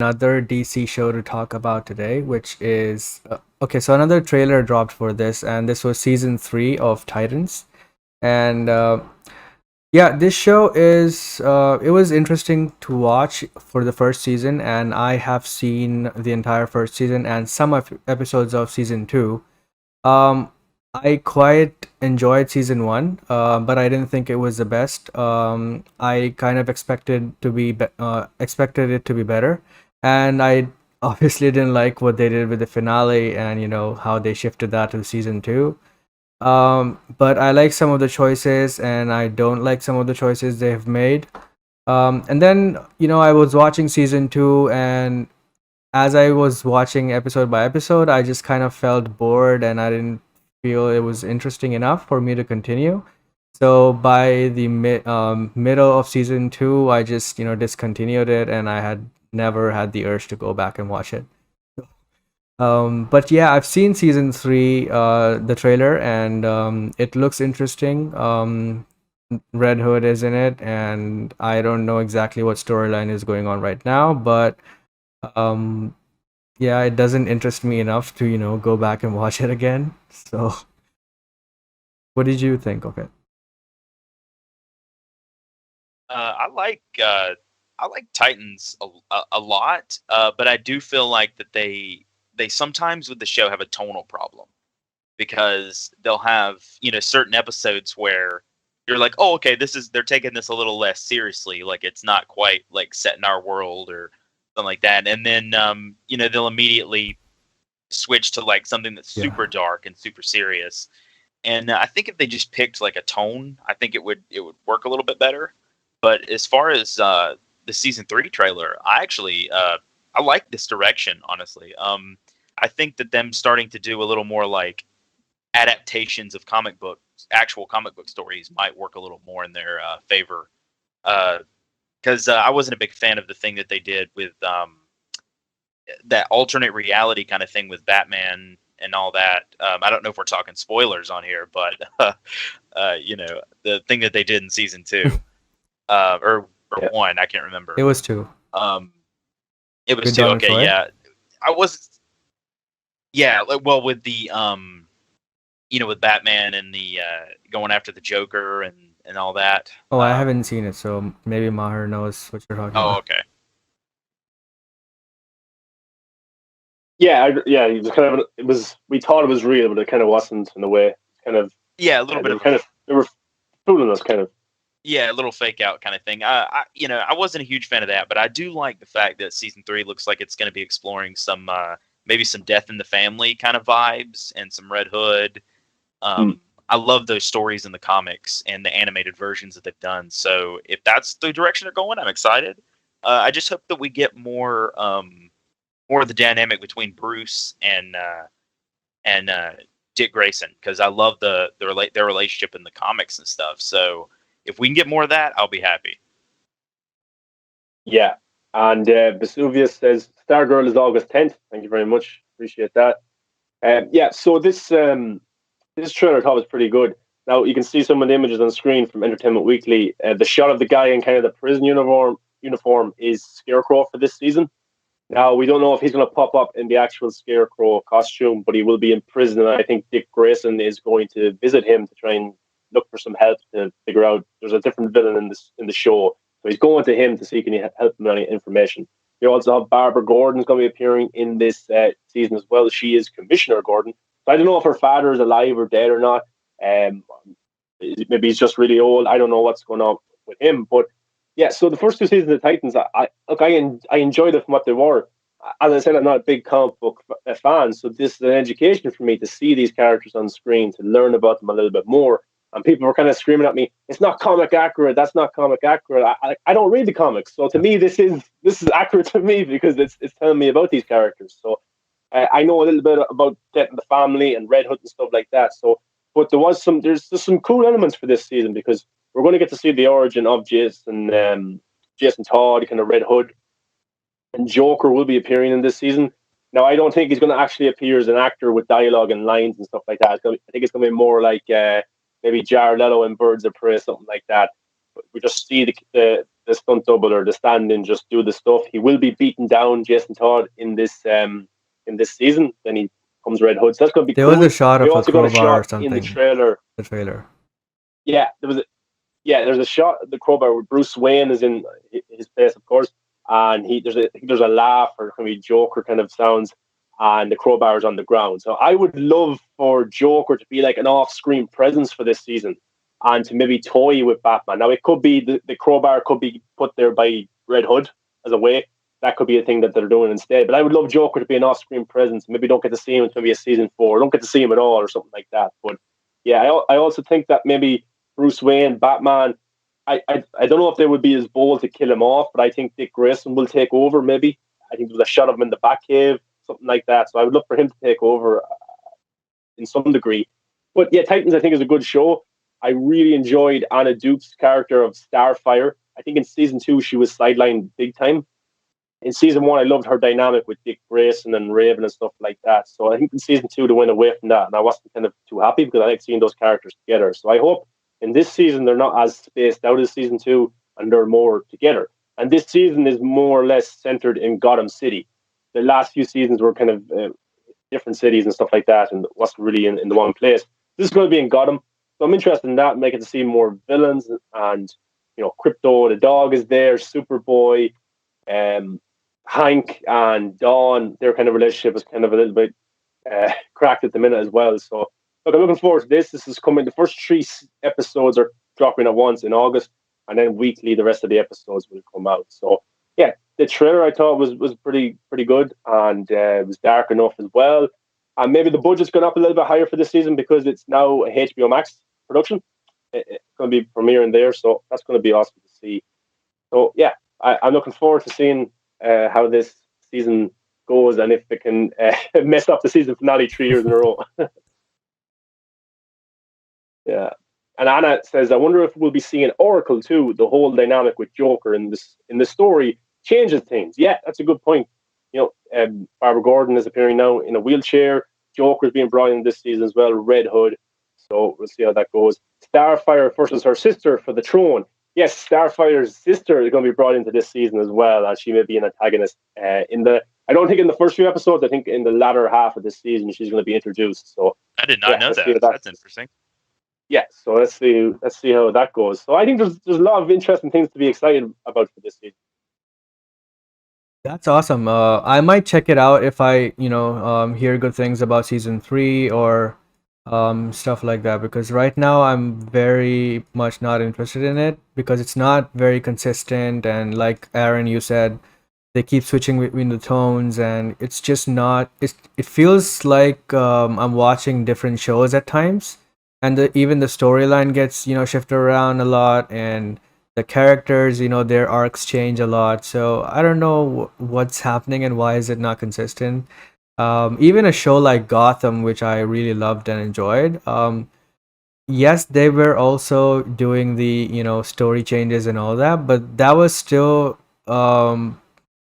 another DC show to talk about today, which is okay. So another trailer dropped for this, and this was season three of Titans. And yeah, this show is it was interesting to watch for the first season, and I have seen the entire first season and some of episodes of season two. Um, I quite enjoyed season one, but I didn't think it was the best. I kind of expected it to be better, and I obviously didn't like what they did with the finale, and how they shifted that to season two. But I like some of the choices, and I don't like some of the choices they have made. And then I was watching season two, and as I was watching episode by episode, I just kind of felt bored and I didn't feel it was interesting enough for me to continue. So by the middle of season two, I just discontinued it, and I had never had the urge to go back and watch it. But yeah, I've seen season three, the trailer, and it looks interesting. Red Hood is in it, and I don't know exactly what storyline is going on right now, but um, yeah, it doesn't interest me enough to go back and watch it again. So, what did you think of it? I like Titans a lot, but I do feel like that they sometimes with the show have a tonal problem because they'll have certain episodes where you're like, oh, okay, they're taking this a little less seriously, like it's not quite like set in our world or something like that, and then they'll immediately switch to like something that's Yeah. super dark and super serious. And I think if they just picked like a tone, I think it would work a little bit better. But as far as the season three trailer, I actually I like this direction. Honestly, I think that them starting to do a little more like adaptations of comic books, actual comic book stories, might work a little more in their favor. Because I wasn't a big fan of the thing that they did with that alternate reality kind of thing with Batman and all that. I don't know if we're talking spoilers on here, but the thing that they did in season two, or Yeah. one, I can't It remember. was two Um, it was with two. Donna Okay, Troy. yeah, I was. Yeah, like, well, with the with Batman and the going after the Joker and all that. Oh, I haven't seen it, so maybe Maher knows what you're talking Oh, about. okay. Yeah, it was kind of. It was. We thought it was real, but it kind of wasn't in a way. Kind of. Yeah, a little bit They were of a they were fooling us, kind of. yeah, a little fake out kind of thing. I wasn't a huge fan of that, but I do like the fact that season three looks like it's going to be exploring some maybe some death in the family kind of vibes and some Red Hood. Mm. I love those stories in the comics and the animated versions that they've done. So if that's the direction they're going, I'm excited. I just hope that we get more of the dynamic between Bruce and Dick Grayson, because I love their relationship in the comics and stuff. So if we can get more of that, I'll be happy. Yeah, and Vesuvius says Stargirl is August 10th. Thank you very much. Appreciate that. Yeah, so this trailer I thought was pretty good. Now you can see some of the images on screen from Entertainment Weekly. The shot of the guy in kind of the prison uniform is Scarecrow for this season. Now we don't know if he's going to pop up in the actual Scarecrow costume, but he will be in prison, and I think Dick Grayson is going to visit him to try and look for some help to figure out. There's a different villain in the show, so he's going to him to see can he help him with any information. You also have Barbara Gordon's going to be appearing in this season as well. She is Commissioner Gordon. So I don't know if her father is alive or dead or not. Um, Maybe he's just really old. I don't know what's going on with him, but yeah. So the first two seasons of Titans, I enjoyed it from what they were. As I said, I'm not a big comic book fan, so this is an education for me to see these characters on screen, to learn about them a little bit more. And people were kind of screaming at me, "It's not comic accurate. That's not comic accurate." I don't read the comics, so to me, this is accurate to me because it's telling me about these characters. So I know a little bit about Death in the Family and Red Hood and stuff like that. So, but there's just some cool elements for this season because we're going to get to see the origin of Jason Todd, kind of Red Hood, and Joker will be appearing in this season. Now, I don't think he's going to actually appear as an actor with dialogue and lines and stuff like that. I think it's going to be more like maybe Jared Leto in Birds of Prey, something like that. But we just see the stunt double or the stand-in, just do the stuff. He will be beaten down, Jason Todd, in this season. Then he comes Red Hood. So that's going to be There cool. was a shot We of a also got a crowbar or shot in the something. trailer. The trailer. Yeah, there's a shot of the crowbar where Bruce Wayne is in his place, of course, and there's a laugh or kind of Joker kind of sounds, and the crowbar is on the ground. So I would love for Joker to be like an off-screen presence for this season, and to maybe toy with Batman. Now it could be the crowbar could be put there by Red Hood as a way. That could be a thing that they're doing instead. But I would love Joker to be an off-screen presence. Maybe don't get to see him until maybe a season 4. Don't get to see him at all or something like that. But yeah, I also think that maybe Bruce Wayne, Batman, I don't know if they would be as bold to kill him off, but I think Dick Grayson will take over maybe. I think there was a shot of him in the Batcave, something like that. So I would look for him to take over in some degree. But yeah, Titans I think is a good show. I really enjoyed Anna Duke's character of Starfire. I think in season 2 she was sidelined big time. In season 1 I loved her dynamic with Dick Grayson and Raven and stuff like that. So I think in season 2 they went away from that, and I wasn't kind of too happy because I like seeing those characters together. So I hope in this season they're not as spaced out as season 2 and they're more together. And this season is more or less centered in Gotham City. The last few seasons were kind of different cities and stuff like that, and wasn't really in the one place. This is going to be in Gotham, so I'm interested in that. Making to see more villains, and Krypto the dog is there, Superboy, Hank and Dawn. Their kind of relationship is kind of a little bit cracked at the minute as well. So look, I'm looking forward to this. This is coming. The first 3 episodes are dropping at once in August, and then weekly the rest of the episodes will come out. So yeah, the trailer I thought was pretty good, and it was dark enough as well. And maybe the budget's gone up a little bit higher for this season because it's now a HBO Max production. It's going to be premiering there, so that's going to be awesome to see. So yeah, I'm looking forward to seeing how this season goes, and if they can mess up the season finale 3 years in a row. Yeah. And Anna says, I wonder if we'll be seeing Oracle too. The whole dynamic with Joker in the story changes things. Yeah, that's a good point. Barbara Gordon is appearing now in a wheelchair. Joker's being brought in this season as well. Red Hood. So we'll see how that goes. Starfire versus her sister for the throne. Yes, Starfire's sister is going to be brought into this season as well, and she may be an antagonist. I don't think in the first few episodes. I think in the latter half of this season she's going to be introduced. So I did not know that. That's interesting. Yeah, so let's see how that goes. So I think there's a lot of interesting things to be excited about for this season. That's awesome. I might check it out if I, hear good things about season 3 or stuff like that. Because right now I'm very much not interested in it because it's not very consistent, and like Aaron, you said, they keep switching between the tones, and it's just not. It feels like I'm watching different shows at times, and even the storyline gets shifted around a lot, and the characters, their arcs change a lot. So I don't know what's happening and why is it not consistent. Even a show like Gotham, which I really loved and enjoyed. Yes, they were also doing the story changes and all that, but that was still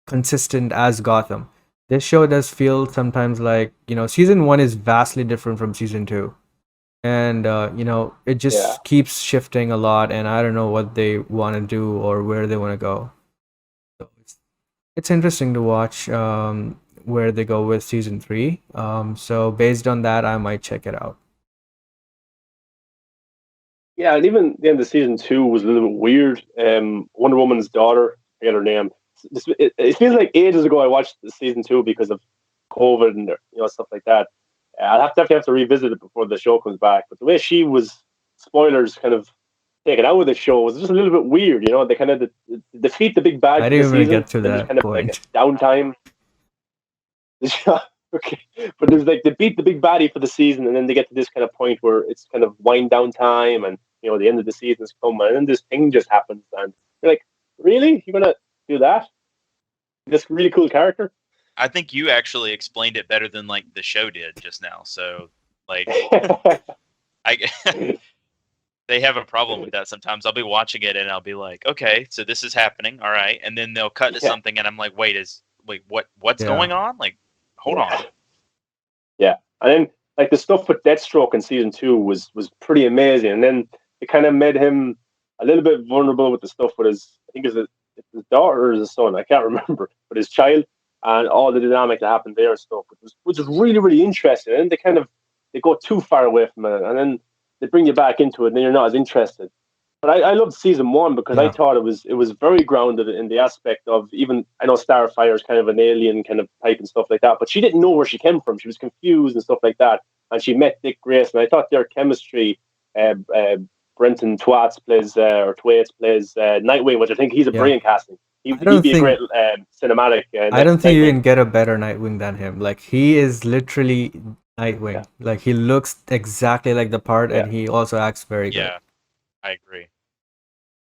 consistent as Gotham. This show does feel sometimes like season 1 is vastly different from season 2, and it just keeps shifting a lot, and I don't know what they want to do or where they want to go. So it's interesting to watch where they go with season 3. So based on that, I might check it out. Yeah, and even the end of season 2 was a little bit weird. Wonder Woman's daughter, I forget her name. It feels like ages ago I watched the season 2 because of COVID and stuff like that. I'll definitely have to revisit it before the show comes back. But the way she was, spoilers, kind of taken out of the show was just a little bit weird. They kind of defeat the big bad. I didn't even season, get to that kind of point. like a downtime. Okay, but there's like they beat the big baddie for the season, and then they get to this kind of point where it's kind of wind down time, and the end of the season is coming, and then this thing just happens, and you're like, really, you're gonna do that? This really cool character. I think you actually explained it better than like the show did just now. So like, they have a problem with that sometimes. I'll be watching it and I'll be like, okay, so this is happening, all right, and then they'll cut to something, and I'm like, what's going on? Like, hold on. Yeah, and then like the stuff with Deathstroke in season 2 was pretty amazing, and then it kind of made him a little bit vulnerable with the stuff with his, I think it's his daughter or his son, I can't remember, but his child, and all the dynamic that happened there and stuff, which was really, really interesting. And they go too far away from it, and then they bring you back into it, and then you're not as interested. But I loved season one because I Yeah. thought it was very grounded in the aspect of, even I know Starfire is kind of an alien kind of type and stuff like that, but she didn't know where she came from. She was confused and stuff like that, and she met Dick Grayson. I thought their chemistry. Uh, uh, Brenton Thwaites plays Nightwing, which I think he's a Yeah. brilliant casting. I He'd don't be a great think cinematic I don't think you Nightwing. can get a better Nightwing than him. Like he is literally Yeah, Nightwing. Like he looks exactly like the part, yeah, and he also acts very good. Yeah, I agree.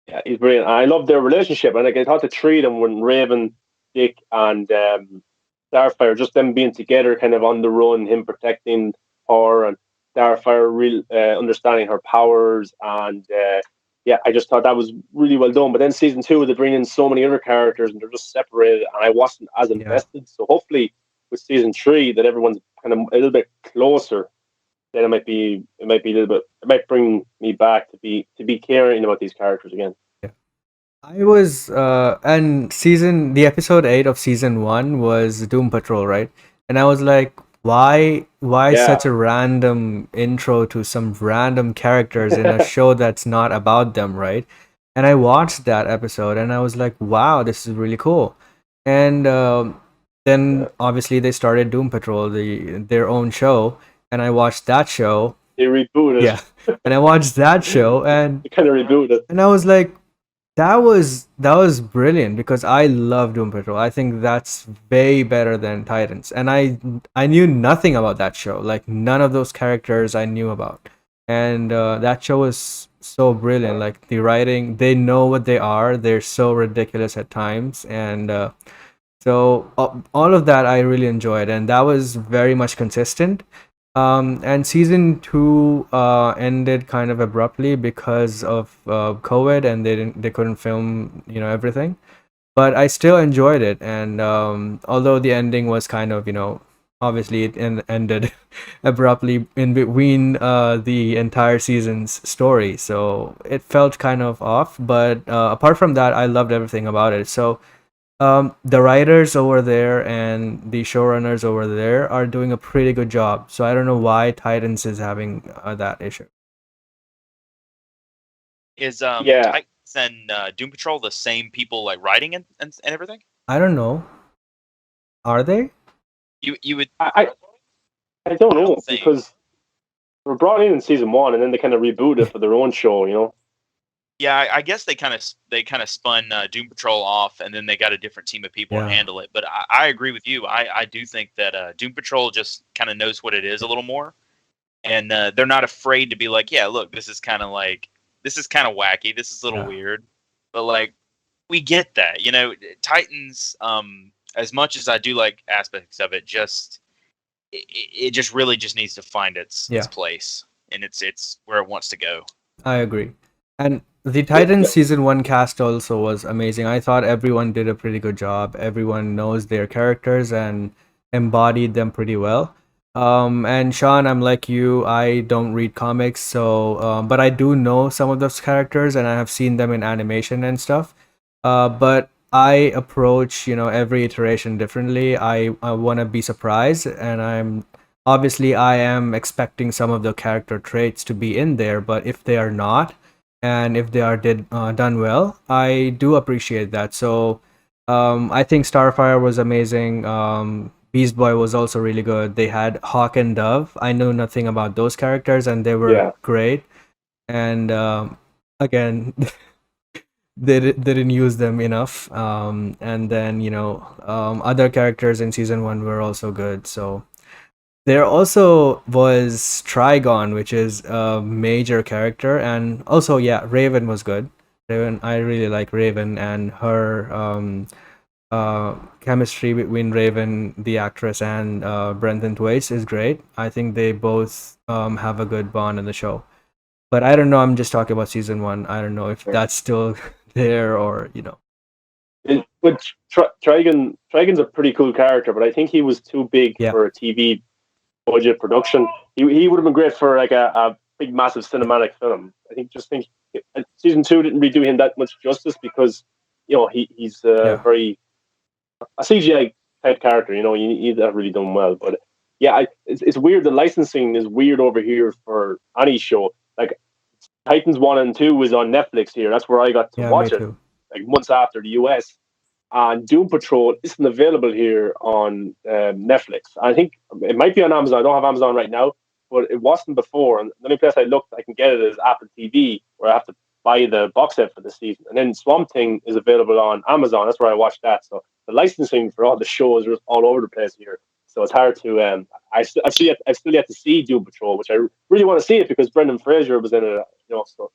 yeah. He's brilliant. I love their relationship, and like, I thought the three of them, when Raven, Dick, and Starfire, just them being together, kind of on the run, him protecting her, and Starfire real understanding her powers, and yeah, I just thought that was really well done. But then season two, they bring in so many other characters, and they're just separated, and I wasn't as Yeah. invested. So hopefully, with season three, that everyone's kind of a little bit closer. Then it might be a little bit. It might bring me back to be caring about these characters again. Yeah. I was and the episode 8 of season 1 was Doom Patrol, right? And I was like, why Yeah, such a random intro to some random characters in a show that's not about them, right? And I watched that episode and I was like, wow, this is really cool. And then yeah. obviously they started Doom Patrol, their own show, and I watched that show. They rebooted. Yeah. And I watched that show and They kind of rebooted. I was like, that was brilliant because I love Doom Patrol. I think that's way better than Titans, and I knew nothing about that show. Like none of those characters I knew about, and that show was so brilliant. Like the writing, they know what they are. They're so ridiculous at times, and so all of that I really enjoyed, and that was very much consistent. And season two ended kind of abruptly because of COVID, and they couldn't film everything. But I still enjoyed it, and although the ending was kind of obviously it ended abruptly in between the entire season's story, so it felt kind of off. But apart from that, I loved everything about it. So the writers over there and the showrunners over there are doing a pretty good job. So I don't know why Titans is having that issue. Is Yeah, Titans and Doom Patrol the same people like writing and everything? I don't know. Are they? You would I don't know think. because they were brought in season one, and then they kind of rebooted for their own show. Yeah, I guess they kind of spun Doom Patrol off, and then they got a different team of people to Yeah. handle it. But I agree with you. I do think that Doom Patrol just kind of knows what it is a little more, and they're not afraid to be like, yeah, look, this is kind of wacky, this is a little Yeah. weird, but like we get that, Titans. As much as I do like aspects of it, it just really just needs to find its Yeah. place, and it's where it wants to go. I agree. And the Titans season 1 cast also was amazing. I thought everyone did a pretty good job. Everyone knows their characters and embodied them pretty well. And Sean, I'm like you, I don't read comics, so but I do know some of those characters and I have seen them in animation and stuff. But I approach, every iteration differently. I want to be surprised, and I am expecting some of the character traits to be in there, but if they are not, and if they are done well, I do appreciate that. So I think Starfire was amazing. Beast Boy was also really good. They had Hawk and Dove. I know nothing about those characters, and they were Yeah. great. And again, they didn't use them enough. And then other characters in season 1 were also good. So there also was Trigon, which is a major character, and also yeah, Raven was good. Raven, I really like Raven, and her chemistry between Raven, the actress, and Brendan Thwaites is great. I think they both have a good bond in the show. But I don't know. I'm just talking about season 1. I don't know if that's still there or. But Trigon's a pretty cool character, but I think he was too big Yeah. for a TV budget production. He would have been great for like a big massive cinematic film. I think season 2 didn't really do him that much justice because he's Yeah. very a CGI type character. He's not really done well. But yeah, it's weird. The licensing is weird over here for any show. Like Titans 1 and 2 is on Netflix here. That's where I got to Yeah, me watch it, too. like months after the US. And Doom Patrol isn't available here on Netflix. I think it might be on Amazon. I don't have Amazon right now, but it wasn't before. And the only place I looked, I can get it is Apple TV, where I have to buy the box set for the season. And then Swamp Thing is available on Amazon. That's where I watched that. So the licensing for all the shows is all over the place here. So it's hard to. I've still yet to see Doom Patrol, which I really want to see it because Brendan Fraser was in it. So.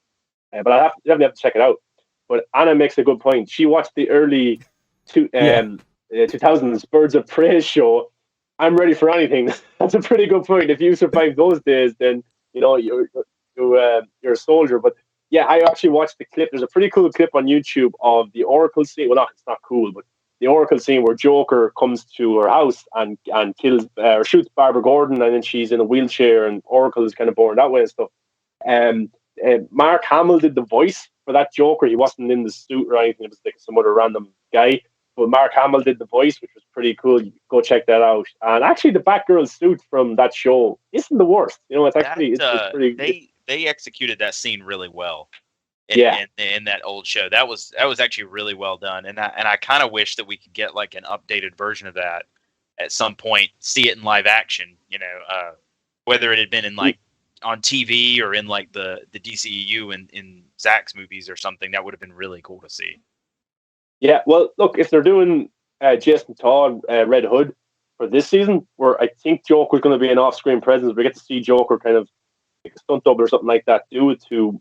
But definitely have to check it out. But Anna makes a good point. She watched the early 2000s Birds of Prey show. I'm ready for anything. That's a pretty good point. If you survive those days, then you're a soldier. But yeah, I actually watched the clip. There's a pretty cool clip on YouTube of the Oracle scene. Well, it's not cool, but the Oracle scene where Joker comes to her house and kills or shoots Barbara Gordon, and then she's in a wheelchair, and Oracle is kind of born that way and stuff. Mark Hamill did the voice for that Joker. He wasn't in the suit or anything. It was like some other random guy. But Mark Hamill did the voice, which was pretty cool. You go check that out. And actually, the Batgirl suit from that show isn't the worst. It's actually it's pretty. They executed that scene really well. In that old show, that was actually really well done. And I kind of wish that we could get like an updated version of that at some point. See it in live action. Whether it had been in like on TV or in like the DCEU in Zack's movies or something, that would have been really cool to see. Yeah, well, look, if they're doing Jason Todd, Red Hood for this season, where I think Joker's going to be an off-screen presence, we get to see Joker kind of like a stunt double or something like that do it to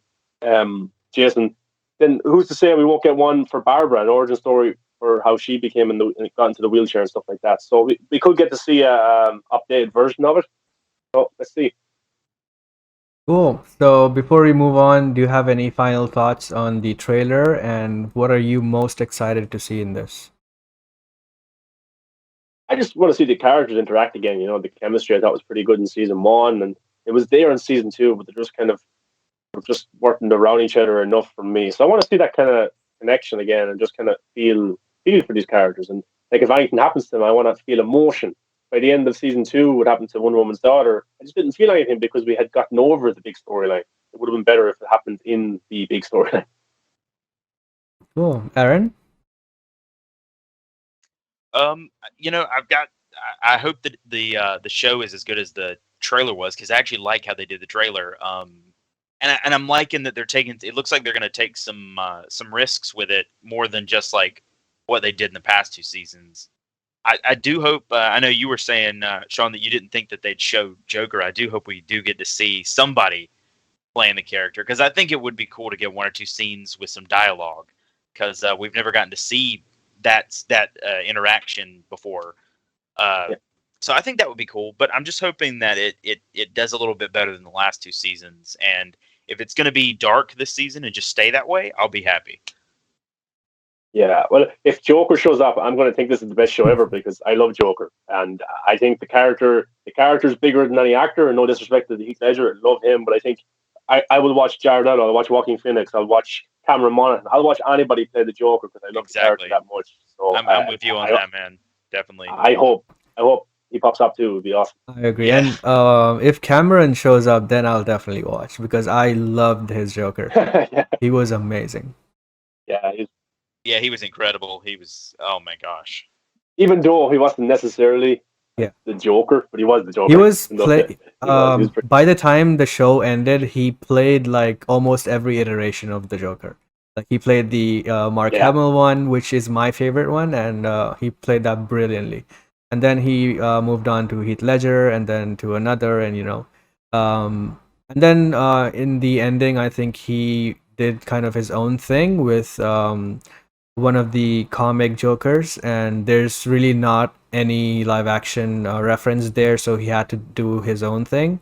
Jason. Then who's to say we won't get one for Barbara, an origin story for how she became got into the wheelchair and stuff like that. So we could get to see a updated version of it. So let's see. Cool. So before we move on, do you have any final thoughts on the trailer and what are you most excited to see in this? I just want to see the characters interact again. The chemistry I thought was pretty good in season 1, and it was there in season 2, but they're just kind of working around each other enough for me. So I want to see that kind of connection again and just kind of feel for these characters. And like if anything happens to them, I want to feel emotion. By the end of season 2, what happened to Wonder Woman's daughter, I just didn't feel anything because we had gotten over the big storyline. It would have been better if it happened in the big storyline. Cool. Aaron? I hope that the show is as good as the trailer was, because I actually like how they did the trailer. And I'm liking that they're taking. It looks like they're going to take some risks with it, more than just like what they did in the past 2 seasons. I do hope. I know you were saying, Sean, that you didn't think that they'd show Joker. I do hope we do get to see somebody playing the character, because I think it would be cool to get 1 or 2 scenes with some dialogue, because we've never gotten to see that interaction before. So I think that would be cool. But I'm just hoping that it does a little bit better than the last 2 seasons. And if it's going to be dark this season and just stay that way, I'll be happy. Yeah, well, if Joker shows up, I'm going to think this is the best show ever because I love Joker, and I think the character's bigger than any actor. And no disrespect to Heath Ledger, I love him, but I think I will watch Jared Leto, I'll watch Joaquin Phoenix, I'll watch Cameron Monaghan, I'll watch anybody play the Joker because I love the character that much. So I'm with you on that, man. Definitely. I hope he pops up too. It would be awesome. I agree. Yeah. And if Cameron shows up, then I'll definitely watch because I loved his Joker. Yeah. He was amazing. Yeah, he was incredible. He was, oh my gosh. Even though he wasn't necessarily the Joker, but he was the Joker. He was by the time the show ended, he played like almost every iteration of the Joker. Like he played the Mark Hamill one, which is my favorite one, and he played that brilliantly. And then he moved on to Heath Ledger, and then to another, and and then in the ending, I think he did kind of his own thing with one of the comic Jokers, and there's really not any live action reference there, so he had to do his own thing.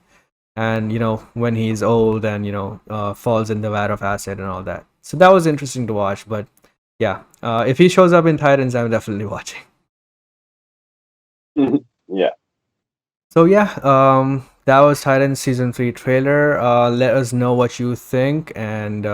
And when he's old and falls in the vat of acid and all that, so that was interesting to watch. But yeah, if he shows up in Titans, I'm definitely watching. Yeah. So yeah, that was Titan season 3 trailer. Let us know what you think, and